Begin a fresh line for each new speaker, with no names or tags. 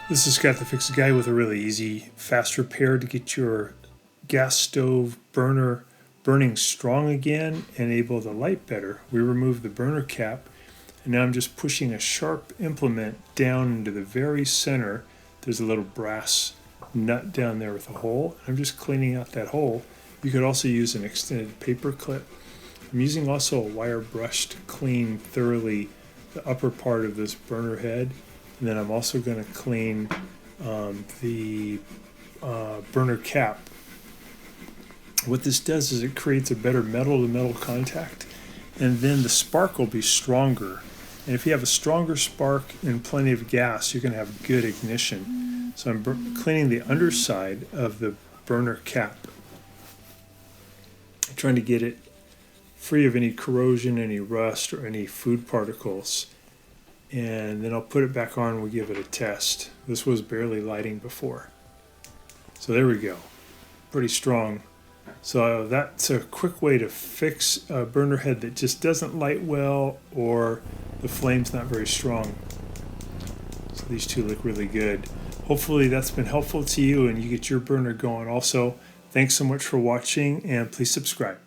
This is Scott the Fix Guy with a really easy, fast repair to get your gas stove burner burning strong again and able to light better. We removed the burner cap, and now I'm just pushing a sharp implement down into the very center. There's a little brass nut down there with a hole. I'm just cleaning out that hole. You could also use an extended paper clip. I'm using also a wire brush to clean thoroughly the upper part of this burner head. And then I'm also going to clean the burner cap. What this does is it creates a better metal-to-metal contact, and then the spark will be stronger. And if you have a stronger spark and plenty of gas, you're going to have good ignition. So I'm cleaning the underside of the burner cap, trying to get it free of any corrosion, any rust, or any food particles. And then I'll put it back on and we'll give it a test. This was barely lighting before. So there we go. Pretty strong. So that's a quick way to fix a burner head that just doesn't light well or the flame's not very strong. So these two look really good. Hopefully that's been helpful to you and you get your burner going also. Thanks so much for watching and please subscribe.